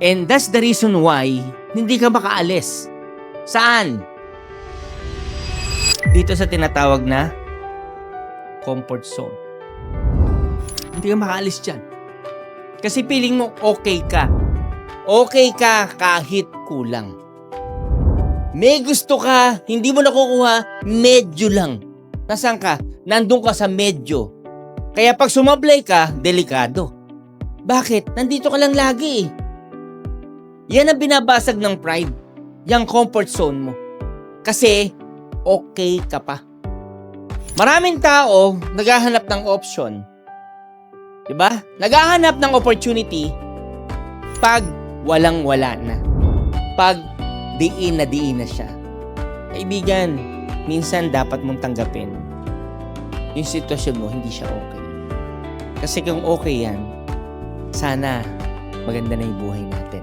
And that's the reason why hindi ka makaalis. Saan? Dito sa tinatawag na comfort zone. Hindi ka makaalis dyan. Kasi feeling mo okay ka. Okay ka kahit kulang. May gusto ka, hindi mo nakukuha, medyo lang. Nasaan ka? Nandun ka sa medyo. Kaya pag sumablay ka, delikado. Bakit? Nandito ka lang lagi eh. Yan ang binabasag ng pride. Yang comfort zone mo. Kasi, okay ka pa. Maraming tao naghahanap ng option. Diba? Naghahanap ng opportunity pag walang-wala na. Pag diin na siya. Kaibigan, minsan dapat mong tanggapin yung sitwasyon mo, hindi siya okay. Kasi kung okay yan, sana maganda na yung buhay natin.